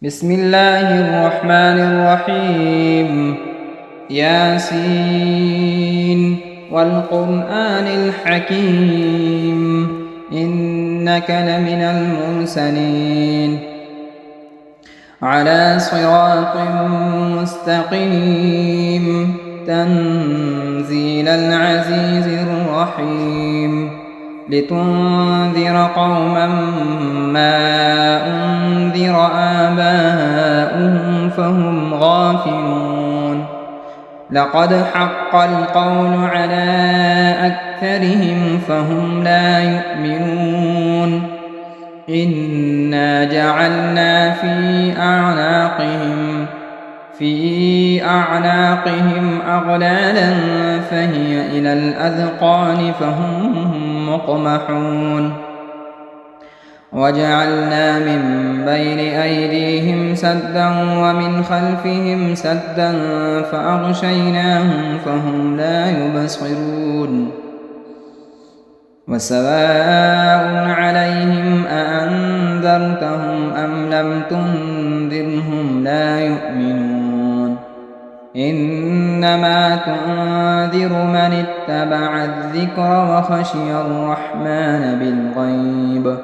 بسم الله الرحمن الرحيم. ياسين والقرآن الحكيم إنك لمن المرسلين على صراط مستقيم تنزيل العزيز الرحيم لتنذر قوما ما أنذر آباؤهم فهم غافلون لقد حق القول على أكثرهم فهم لا يؤمنون إنا جعلنا في أعناقهم أغلالا فهي إلى الأذقان فهم مقمحون وجعلنا من بين أيديهم سدا ومن خلفهم سدا فأغشيناهم فهم لا يبصرون وسواء عليهم أأنذرتهم أم لم تنذرهم لا يؤمنون إنما تنذر من اتبع الذكر وخشي الرحمن بالغيب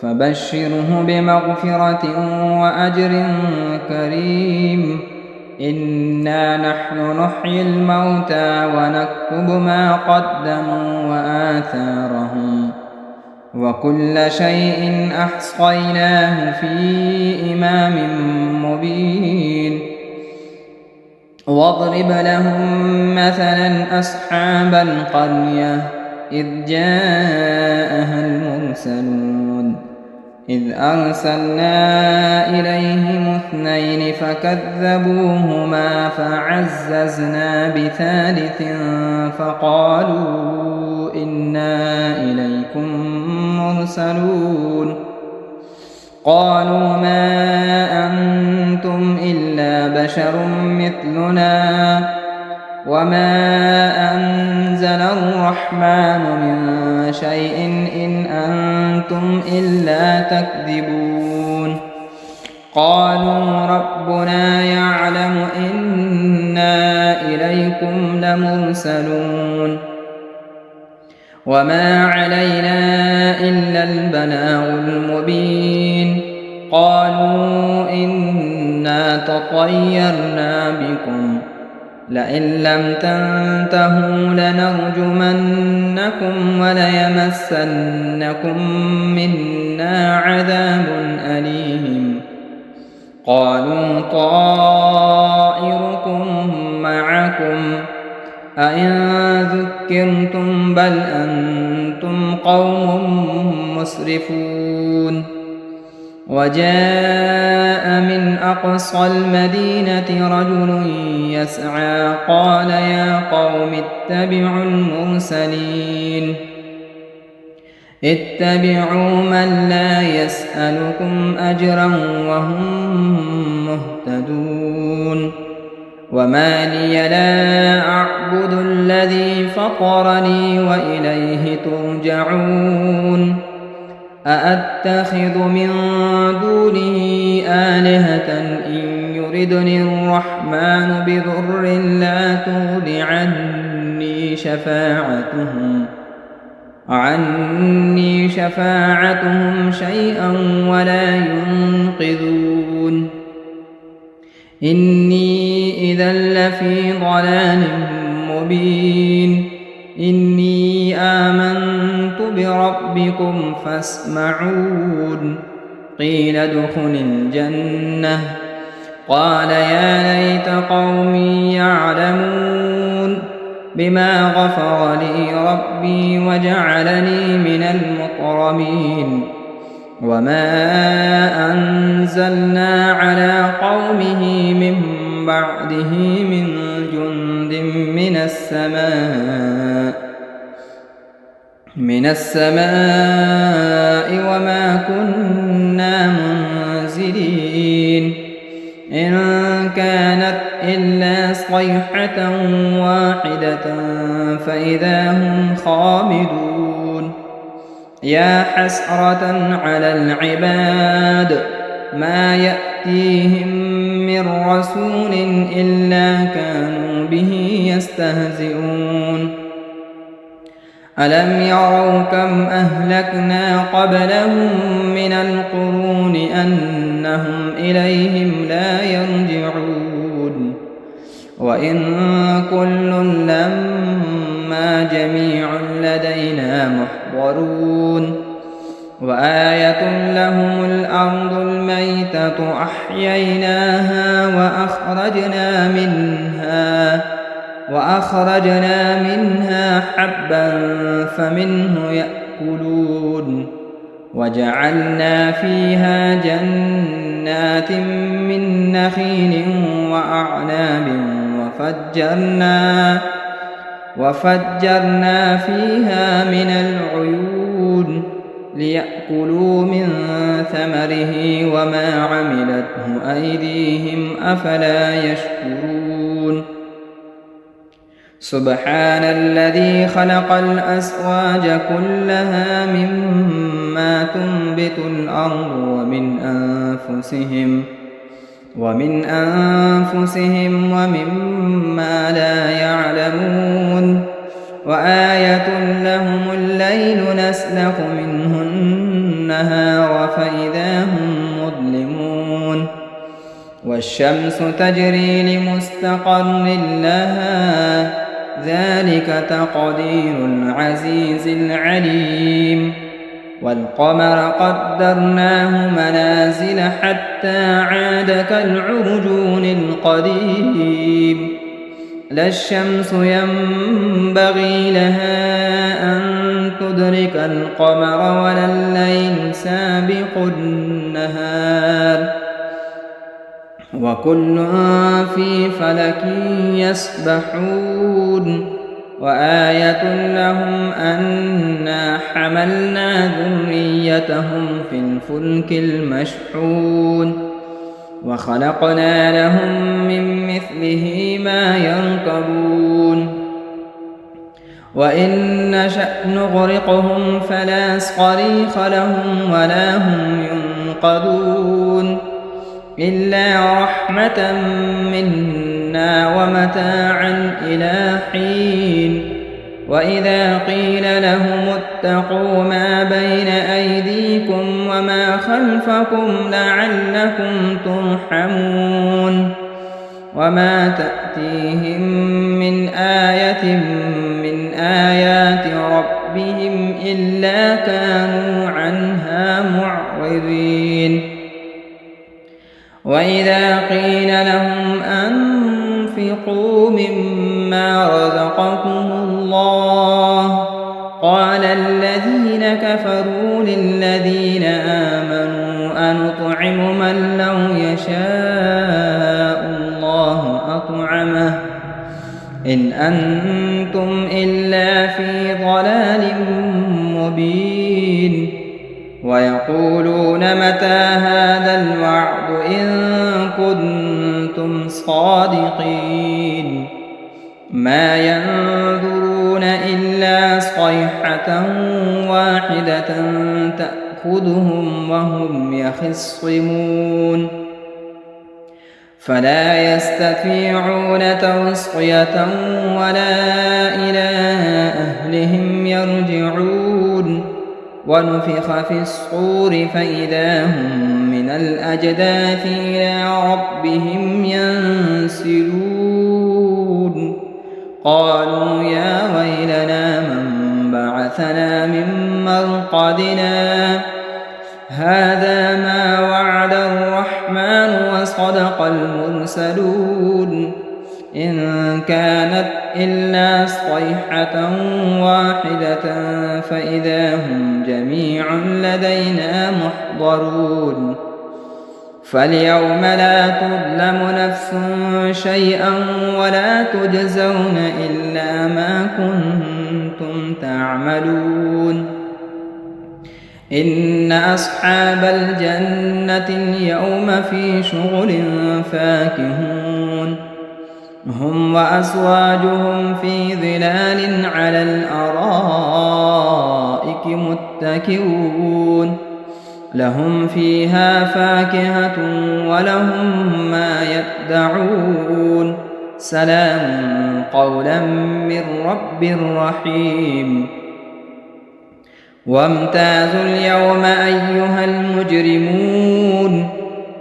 فبشره بمغفرة وأجر كريم إنا نحن نحيي الموتى ونكتب ما قدموا وآثارهم وكل شيء أحصيناه في إمام مبين واضرب لهم مثلا أصحاب القرية إذ جاءها المرسلون إذ أرسلنا إليهم 2 فكذبوهما فعززنا بثالث فقالوا إنا إليكم مرسلون قالوا ما أنتم إلا بشر مثلنا وما أنزل الرحمن من شيء إن أنتم إلا تكذبون قالوا ربنا يعلم إنا إليكم لمرسلون وما علينا إلا البلاغ المبين قالوا إنا تطيرنا بكم لئن لم تنتهوا لنرجمنكم وليمسنكم منا عذاب أليم قالوا طائركم معكم أئن ذكرتم بل أنتم قوم مسرفون وجاء من أقصى المدينة رجل يسعى قال يا قوم اتبعوا المرسلين اتبعوا من لا يسألكم أجرا وهم مهتدون وما لي لا أعبد الذي فطرني وإليه ترجعون أأتخذ من دونه آلهة إن يردني الرحمن بضر لا تغن عني شفاعتهم شيئا ولا ينقذون إني إذا لفي ضلال مبين إني آمنت بربكم فاسمعون قيل ادخل الجنة قال يا ليت قومي يعلمون بما غفر لي ربي وجعلني من المكرمين وما أنزلنا على قومه من بعده من جند من السماء وما كنا منزلين إن كانت إلا صيحة واحدة فإذا هم خامدون يا حسرة على العباد ما يأتون يأتيهم من رسول إلا كانوا به يستهزئون ألم يروا كم أهلكنا قبلهم من القرون أنهم إليهم لا يرجعون وإن كل لما جميع لدينا محضرون وآية لهم الأرض الميتة أحييناها وأخرجنا منها حبا فمنه يأكلون وجعلنا فيها جنات من نخيل وأعناب وفجرنا فيها من العيون ليأكلوا من ثمره وما عملته أيديهم أفلا يشكرون سبحان الذي خلق الأزواج كلها مما تنبت الأرض ومن أنفسهم ومما لا يعلمون وآية لهم الليل نسلخ منه النهار فإذا هم مظلمون والشمس تجري لمستقر لها ذلك تقدير العزيز العليم والقمر قدرناه منازل حتى عاد كالعرجون القديم لا الشمس ينبغي لها أن تدرك القمر ولا الليل سابق النهار وكل في فلك يسبحون وآية لهم أنا حملنا ذريتهم في الفلك المشحون وخلقنا لهم من مثله ما يركبون وإن نشأ نغرقهم فلا صريخ لهم ولا هم ينقذون إلا رحمة منا ومتاعا إلى حين وإذا قيل لهم اتقوا ما بين أيديكم وما خلفكم لعلكم ترحمون وما تأتيهم من آية من آيات ربهم إلا كانوا عنها معرضين وإذا قيل لهم أنفقوا مما رزقكم الله قال الذين كفروا للذين آمنوا أنطعم من لو يشاء الله أطعمه إن أنتم إلا في ضلال مبين ويقولون متى هذا الوعد إن كنتم صادقين ما ينظرون إلا صيحة واحدة تأخذهم وهم يخصمون فلا يستطيعون توصية ولا إلى أهلهم يرجعون ونفخ في الصور فإذا هم من الأجداث إلى ربهم ينسلون قالوا يا ويلنا من بعثنا من مرقدنا هذا ما وعد الرحمن وصدق المرسلون إن كانت إلا صيحة واحدة فإذا هم جميع لدينا محضرون فاليوم لا تظلم نفس شيئا ولا تجزون إلا ما كنتم تعملون إن أصحاب الجنة اليوم في شغل فاكهون هم وأزواجهم في ظلال على الأرائك متكئون لهم فيها فاكهة ولهم ما يدعون سلام قولا من رب رحيم وامتازوا اليوم أيها المجرمون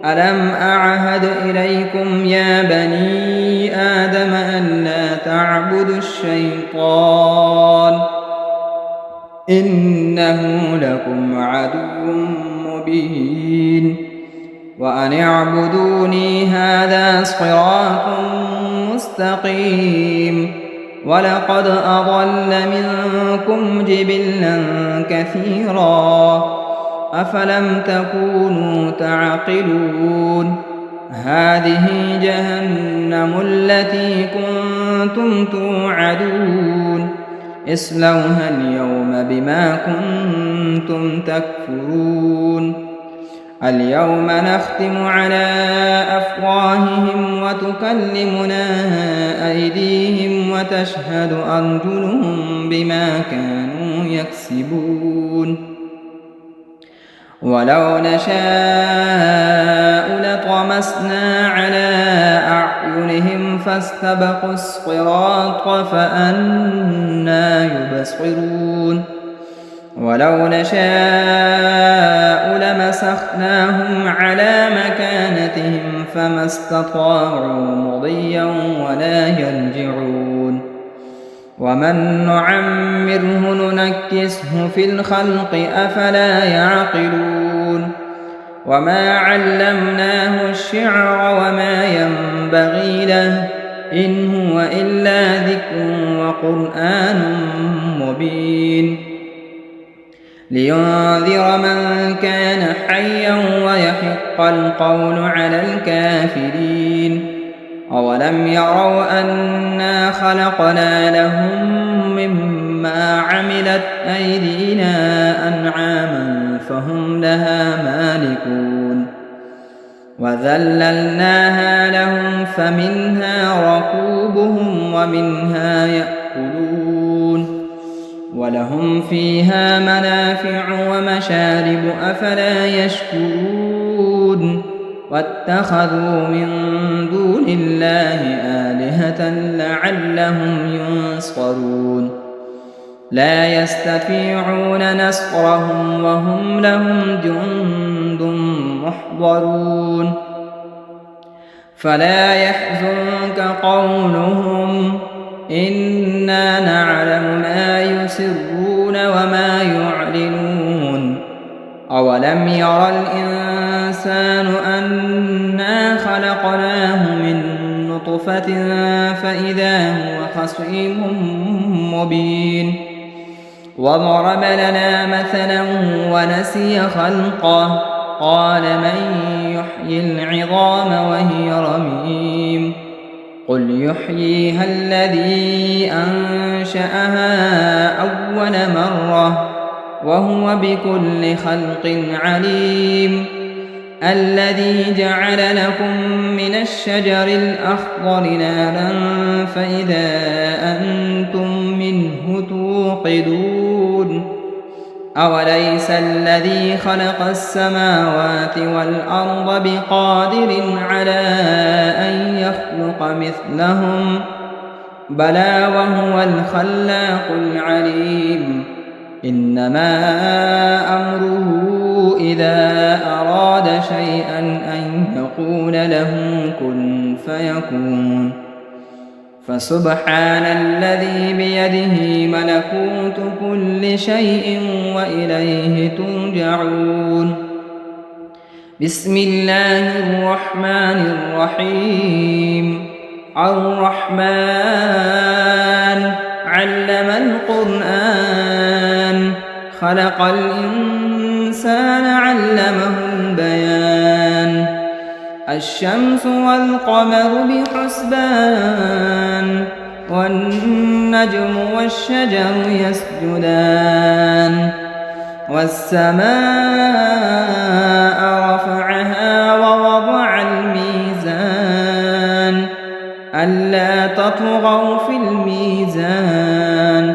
ألم أعهد إليكم يا بني آدم ألا تعبدوا الشيطان إنه لكم عدو مبين وأن اعبدوني هذا صراط مستقيم ولقد أضل منكم جبلا كثيرا أفلم تكونوا تعقلون هذه جهنم التي كنتم توعدون اصلوها اليوم بما كنتم تكفرون اليوم نختم على أفواههم وتكلمنا أيديهم وتشهد أرجلهم بما كانوا يكسبون ولو نشاء لطمسنا على أعينهم فاستبقوا الصراط فأنى يبصرون ولو نشاء لمسخناهم على مكانتهم فما استطاعوا مضيا ولا يرجعون ومن نعمره ننكسه في الخلق أفلا يعقلون وما علمناه الشعر وما ينبغي له إن هو إلا ذكر وقرآن مبين لينذر من كان حيا ويحق القول على الكافرين أولم يروا أنا خلقنا لهم مما عملت أيدينا أنعاما فهم لها مالكون وذللناها لهم فمنها ركوبهم ومنها يأكلون ولهم فيها منافع ومشارب أفلا يشكرون واتخذوا من دون الله آلهة لعلهم ينصرون لا يستطيعون نصرهم وهم لهم جند محضرون فلا يحزنك قولهم إنا نعلم ما يسرون وما يعلنون أولم ير الإنسان أنا خلقناه من نطفة فإذا هو خصيم مبين وضرب لنا مثلا ونسي خلقه قال من يحيي العظام وهي رميم قل يحييها الذي أنشأها أول مرة وهو بكل خلق عليم الذي جعل لكم من الشجر الأخضر نارا فإذا أنتم منه توقدون أوليس الذي خلق السماوات والأرض بقادر على أن يخلق مثلهم بلى وهو الخلاق العليم إنما أمره إذا أراد شيئا أن يقول له كن فيكون فسبحان الذي بيده ملكوت كل شيء وإليه ترجعون بسم الله الرحمن الرحيم الرحمن علم القرآن خلق الإنسان علمه البيان الشمس والقمر بحسبان والنجم والشجر يسجدان والسماء رفعها ووضع الميزان ألا تطغوا في الميزان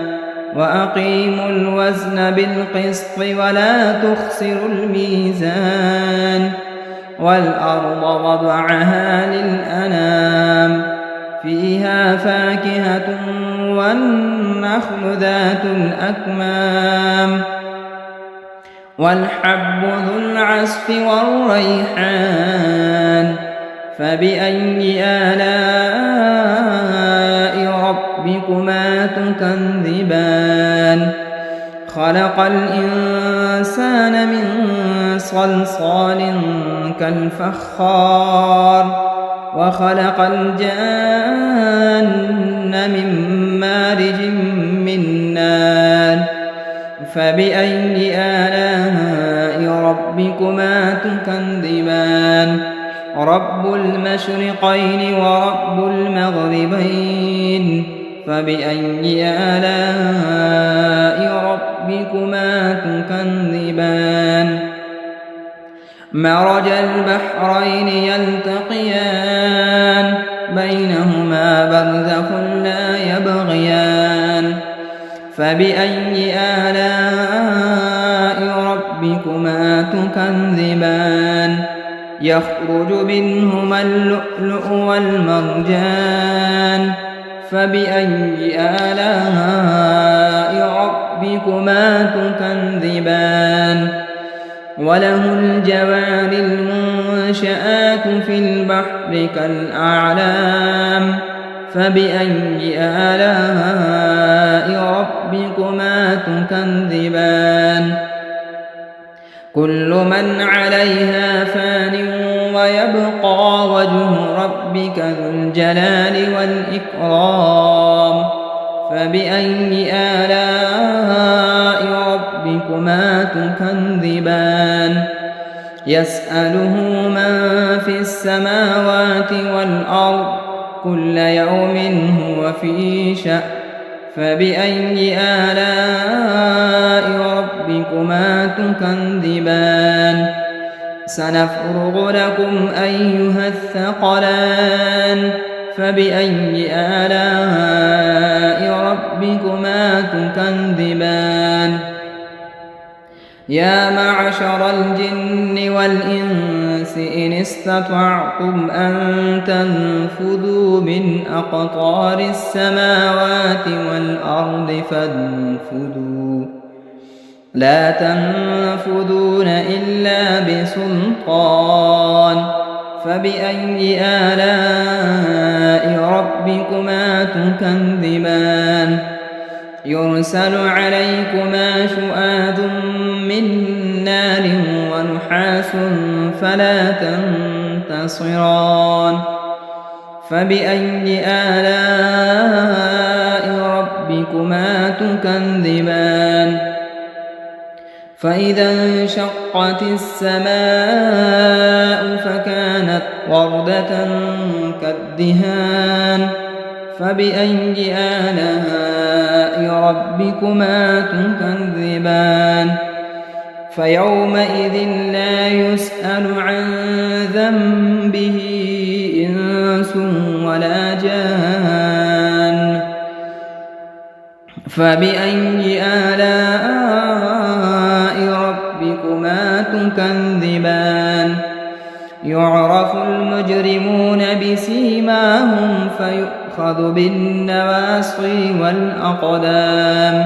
وأقيموا الوزن بالقسط ولا تخسروا الميزان والأرض وضعها للأنام فيها فاكهة والنخل ذات الأكمام والحب ذو العصف والريحان فبأي آلاء ربكما تكذبان خلق الإنسان من صلصال كالفخار وخلق الجان من مارج من نار فبأي آلاء ربكما تكذبان رب المشرقين ورب المغربين فبأي آلاء ربكما تكذبان مرج البحرين يلتقيان بينهما برزخ لا يبغيان فبأي آلاء ربكما تكذبان يخرج منهما اللؤلؤ والمرجان فبأي آلاء ربكما تكذبان وله الجوار المنشآت في البحر كالأعلام فبأي آلاء ربكما تكذبان كل من عليها فان ويبقى وجه ربك ذو الجلال والإكرام فبأي آلاء ربكما تكذبان يسأله من في السماوات والأرض كل يوم هو في شأن فبأي آلاء ربكما تكذبان سنفرغ لكم أيها الثقلان فبأي آلاء ربكما تكذبان يا معشر الجن والإنس إن استطعتم أن تنفذوا من أقطار السماوات والأرض فانفذوا لا تنفذون إلا بسلطان فبأي آلاء ربكما تكذبان يرسل عليكما شؤاد من نار ونحاس فلا تنتصران فبأي آلاء ربكما تكذبان فإذا انشقت السماء فكانت وردة كالدهان فبأي آلاء ربكما تكذبان فيومئذ لا يسأل عن ذنبه إنس ولا جان فبأي آلاء ربكما تكذبان يعرف المجرمون بسيماهم فيؤخذ بالنواصي والأقدام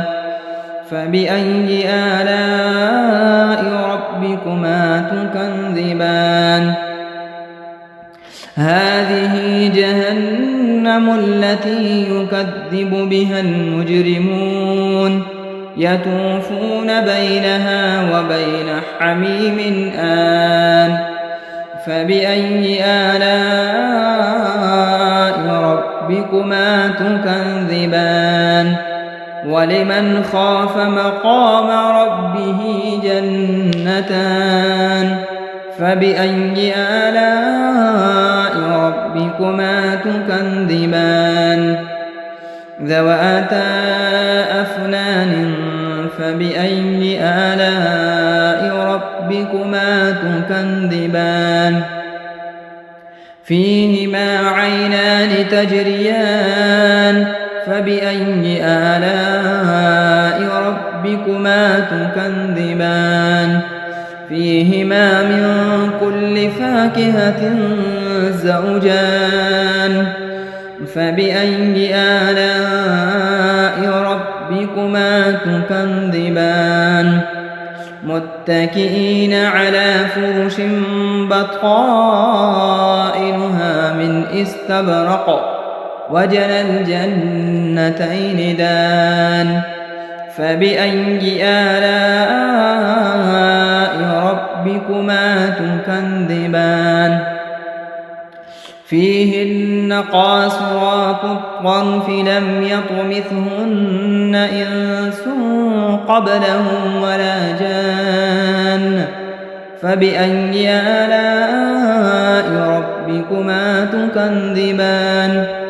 فبأي آلاء ربكما تكذبان هذه جهنم التي يكذب بها المجرمون يطوفون بينها وبين حميم آن فبأي آلاء ربكما تكذبان ولمن خاف مقام ربه جنتان فبأي آلاء ربكما تكذبان ذواتا أفنان فبأي آلاء ربكما تكذبان فيهما عينان تجريان فبأي آلاء ربكما تكذبان فيهما من كل فاكهة زوجان فبأي آلاء ربكما تكذبان متكئين على فرش بطائنها من استبرق وجنى الجنتين دان فبأي آلاء ربكما تكذبان فيهن قاصرات الطرف لم يطمثهن إنس قبلهم ولا جان فبأي آلاء ربكما تكذبان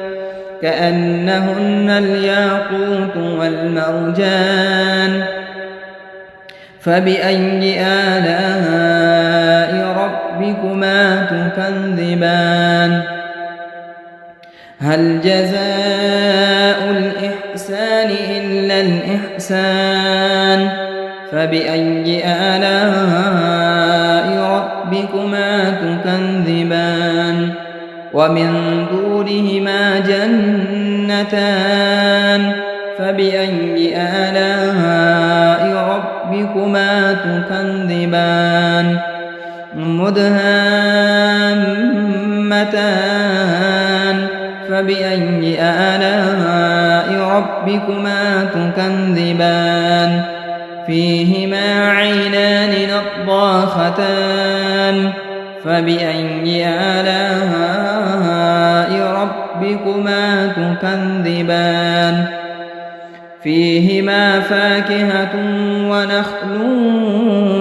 كأنهن الياقوت والمرجان فبأي آلاء ربكما تكذبان هل جزاء الإحسان إلا الإحسان فبأي آلاء ربكما تكذبان ومن دونهما جنتان فبأي آلاء ربكما تكذبان مدهامتان فبأي آلاء ربكما تكذبان فيهما عينان نضاختان فبأي آلاء ربكما تكذبان فيهما فاكهة ونخل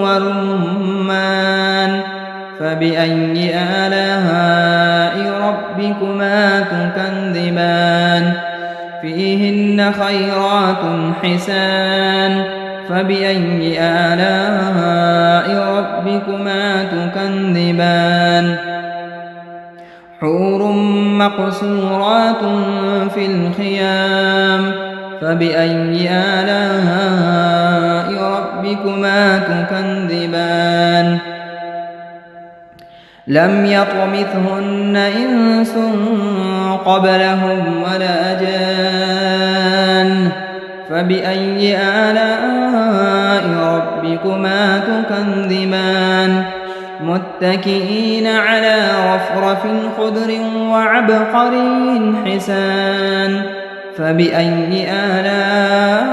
ورمان فبأي آلاء ربكما تكذبان فيهن خيرات حسان فبأي آلاء ربكما تكذبان حور مقصورات في الخيام فبأي آلاء ربكما تكذبان لم يطمثهن إنس قبلهم ولا جان فبأي آلاء ربكما تكذبان متكئين على رفرف خضر وعبقري حسان فبأي آلاء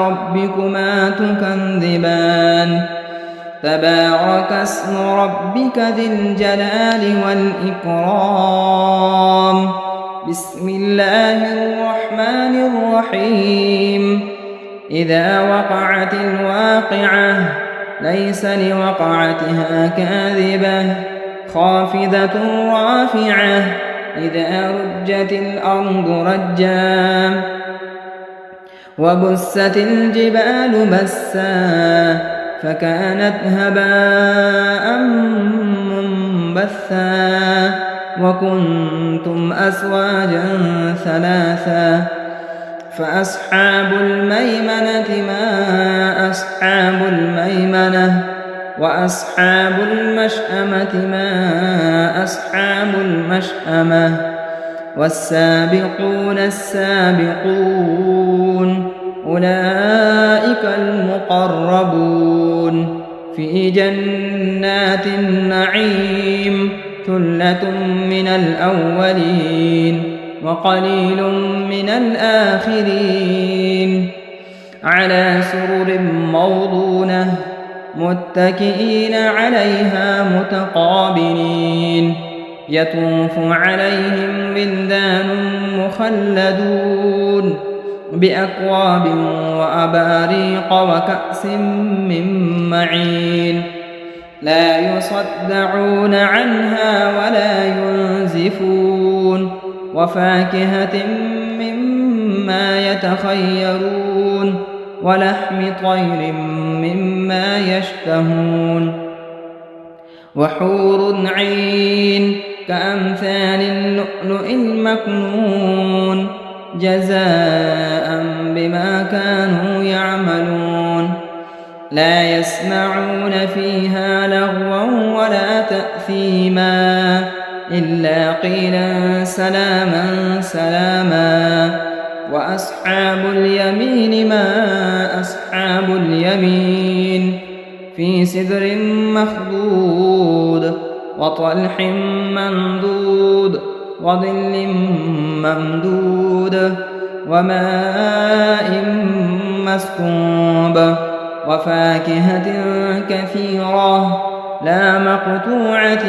ربكما تكذبان تبارك اسم ربك ذي الجلال والإكرام بسم الله الرحمن الرحيم إذا وقعت الواقعة ليس لوقعتها كاذبة خافضة رافعة إذا رجت الأرض رجا وبست الجبال بسا فكانت هباء منبثا وكنتم أزواجا ثلاثا فأصحاب الميمنة ما أصحاب الميمنة وأصحاب المشأمة ما أصحاب المشأمة والسابقون السابقون أولئك المقربون في جنات النعيم ثلة من الأولين وقليل من الآخرين على سرر موضونة متكئين عليها متقابلين يطوف عليهم ولدان مخلدون بأكواب وأباريق وكأس من معين لا يصدعون عنها ولا ينزفون وفاكهة مما يتخيرون ولحم طير مما يشتهون وحور عين كأمثال اللؤلؤ المكنون جزاء بما كانوا يعملون لا يسمعون فيها لغوا ولا تأثيما إلا قيلا سلاما سلاما وأصحاب اليمين ما أصحاب اليمين في سدر مخضود وطلح ممدود وظل ممدود وماء مسكوب وفاكهة كثيرة لا مقطوعة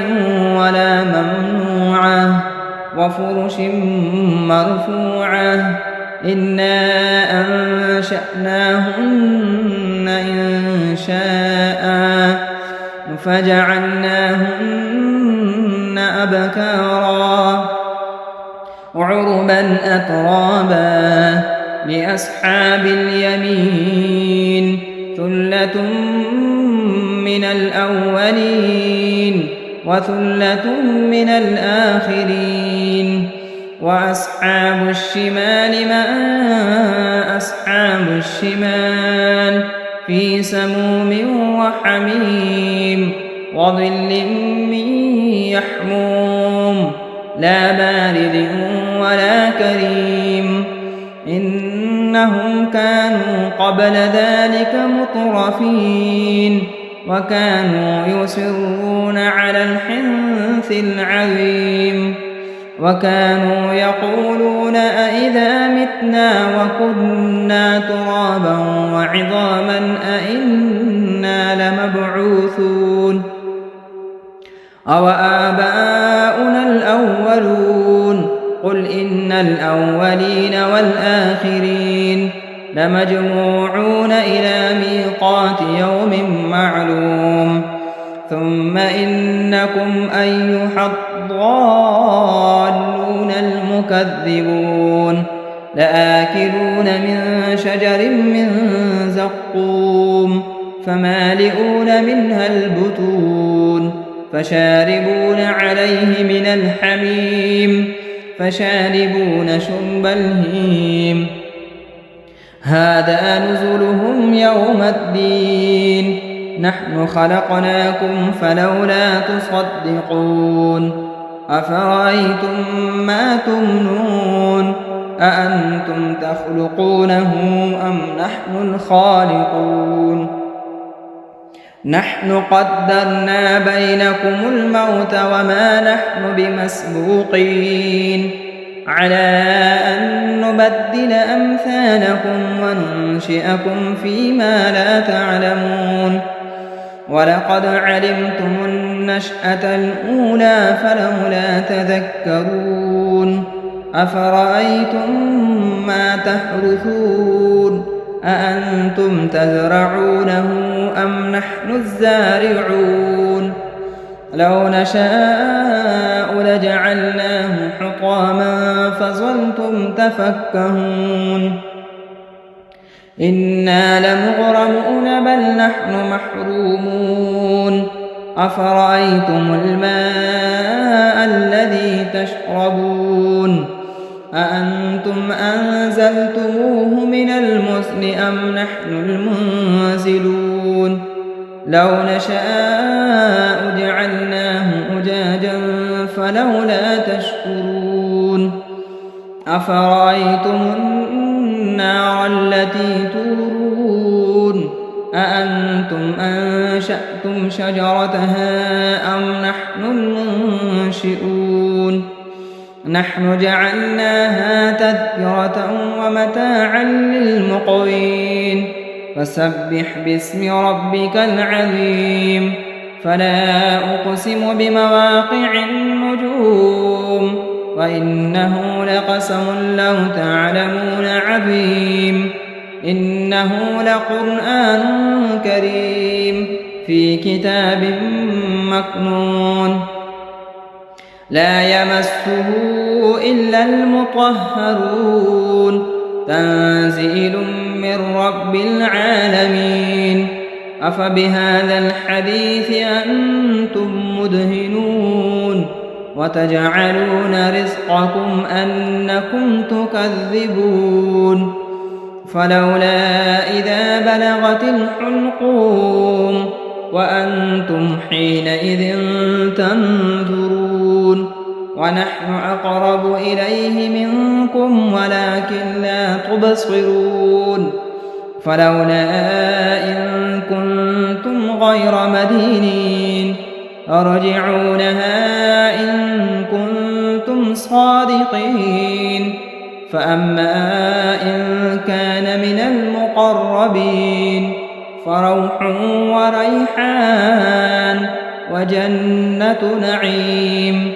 ولا ممنوعة وفرش مرفوعة إنا أنشأناهن إنشاء فجعلناهن أبكارا عربا أترابا لأصحاب اليمين ثلة من الأولين وثلة من الآخرين وأصحاب الشمال ما أصحاب الشمال في سموم وحميم وظل من يحموم لا بارد ولا كريم إنهم كانوا قبل ذلك مترفين وكانوا يصرون على الحنث العظيم وكانوا يقولون أئذا متنا وكنا ترابا وعظاما أئنا لمبعوثون أوآباؤنا الأولون قل إن الأولين والآخرين لمجموعون إلى ميقات يوم معلوم ثم إنكم أيها الضالون المكذبون لآكلون من شجر من زقوم فمالئون منها البطون فشاربون عليه من الحميم فشاربون شرب الهيم هذا نزلهم يوم الدين نحن خلقناكم فلولا تصدقون أفرأيتم ما تمنون أأنتم تخلقونه أم نحن الخالقون نحن قدرنا بينكم الموت وما نحن بمسبوقين على أن نبدل أمثالكم وننشئكم فيما لا تعلمون ولقد علمتم النشأة الأولى فلولا تذكرون أفرأيتم ما تحرثون أأنتم تزرعونه أم نحن الزارعون لو نشاء لجعلناه حطاما فظلتم تفكهون إنا لمغرمون بل نحن محرومون أفرأيتم الماء الذي تشربون أأنتم أنزلتموه من المزن أم نحن المنزلون لو نشاء جعلناه أجاجا فلولا تشكرون أفرأيتم النار التي تورون أأنتم أنشأتم شجرتها أم نحن المنشئون نحن جعلناها تذكرة ومتاعا للمقوين فسبح باسم ربك العظيم فلا أقسم بمواقع النجوم وإنه لقسم لو تعلمون عظيم إنه لقرآن كريم في كتاب مكنون لا يمسه إلا المطهرون تنزيل من رب العالمين أفبهذا الحديث أنتم مدهنون وتجعلون رزقكم أنكم تكذبون فلولا إذا بلغت الحلقوم وأنتم حينئذ تنظرون ونحن أقرب إليه منكم ولكن لا تبصرون فلولا إن كنتم غير مدينين ارجعونها إن كنتم صادقين فأما إن كان من المقربين فروح وريحان وجنة نعيم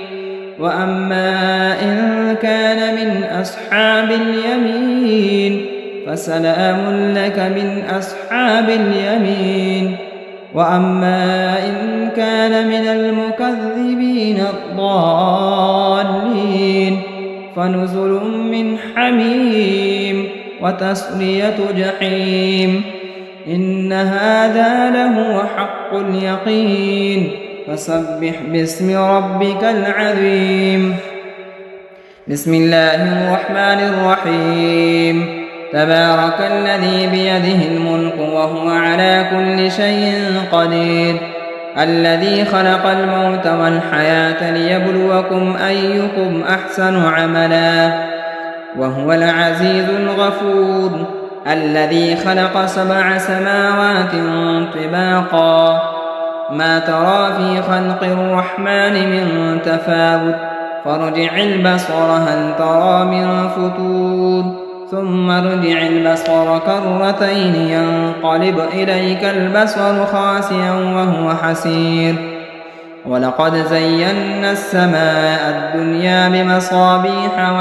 وأما إن كان من أصحاب اليمين فسلام لك من أصحاب اليمين وأما إن كان من المكذبين الضالين فنزل من حميم وتصلية جحيم إن هذا لهو حق اليقين فسبح باسم ربك العظيم بسم الله الرحمن الرحيم تبارك الذي بيده الملك وهو على كل شيء قدير الذي خلق الموت والحياة ليبلوكم أيكم أحسن عملا وهو العزيز الغفور الذي خلق 7 سماوات طباقا ما ترى في خلق الرحمن من تفاوت فارجع البصر هل ترى من فتور ثم ارجع البصر كرتين ينقلب إليك البصر خاسئا وهو حسير ولقد زينا السماء الدنيا بمصابيح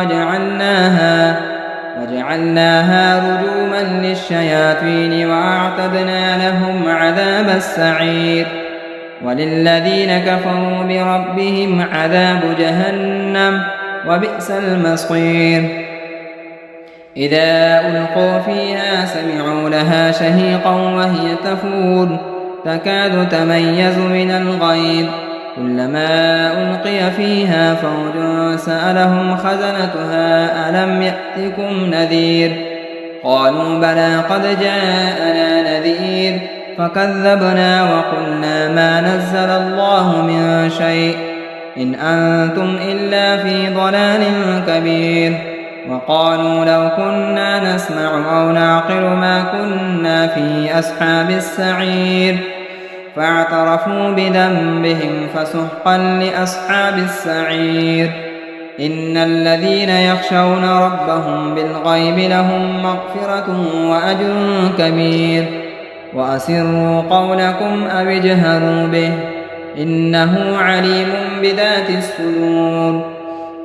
وجعلناها رجوما للشياطين وأعتدنا لهم عذاب السعير وللذين كفروا بربهم عذاب جهنم وبئس المصير إذا ألقوا فيها سمعوا لها شهيقا وهي تفور تكاد تميز من الغيظ كلما ألقي فيها فوج سألهم خزنتها ألم يأتكم نذير قالوا بلى قد جاءنا نذير فكذبنا وقلنا ما نزل الله من شيء إن أنتم إلا في ضلال كبير وقالوا لو كنا نسمع أو نعقل ما كنا في أصحاب السعير فاعترفوا بذنبهم فسحقا لأصحاب السعير إن الذين يخشون ربهم بالغيب لهم مغفرة وأجر كبير وأسروا قولكم أو اجهروا به إنه عليم بذات الصدور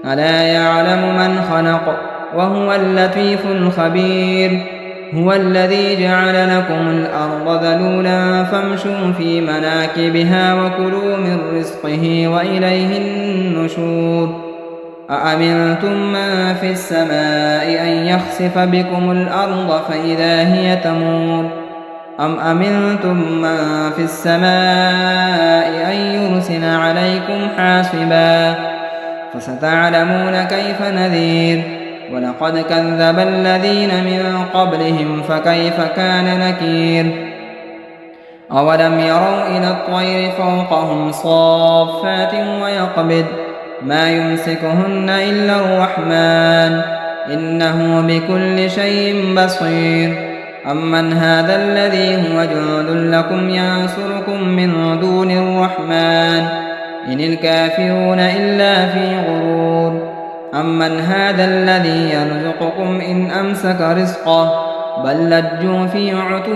ألا يعلم من خلق وهو اللطيف الخبير هو الذي جعل لكم الأرض ذلولا فامشوا في مناكبها وكلوا من رزقه وإليه النشور أأمنتم من في السماء أن يخسف بكم الأرض فإذا هي تمور أم أمنتم من في السماء أن يرسل عليكم حاصبا فستعلمون كيف نذير ولقد كذب الذين من قبلهم فكيف كان نكير أولم يروا إلى الطير فوقهم صافات ويقبض ما يمسكهن إلا الرحمن إنه بكل شيء بصير أمن هذا الذي هو جند لكم ينصركم من دون الرحمن إن الكافرون إلا في غرور أمن هذا الذي يرزقكم إن أمسك رزقه بل لجوا في عتو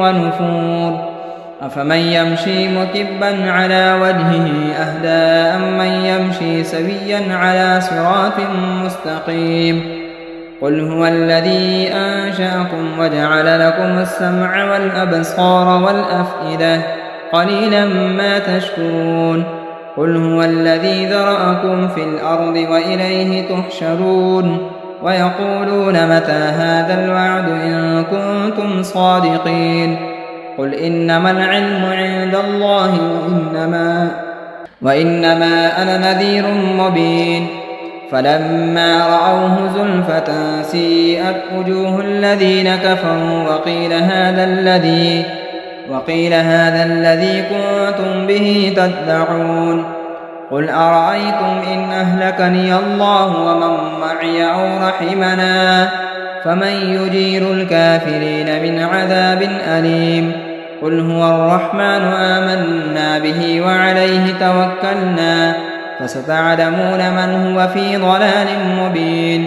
ونفور أفمن يمشي مكبا على وجهه أهدى أمن يمشي سويا على صراط مستقيم قل هو الذي أنشأكم وجعل لكم السمع والأبصار والأفئدة قليلا ما تشكرون قل هو الذي ذرأكم في الأرض وإليه تحشرون ويقولون متى هذا الوعد إن كنتم صادقين قل إنما العلم عند الله وإنما أنا نذير مبين فلما رأوه زلفة سيئت وجوه الذين كفروا وقيل هذا الذي كنتم به تدعون قل أرأيتم إن أهلكني الله ومن معي أو رحمنا فمن يجير الكافرين من عذاب أليم قل هو الرحمن آمنا به وعليه توكلنا فستعلمون من هو في ضلال مبين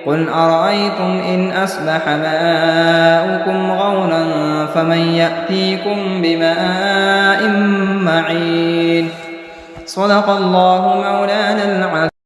قل أرأيتم إن أصبح ماؤكم غورا فمن يأتيكم بماء معين صدق الله مولانا العظيم.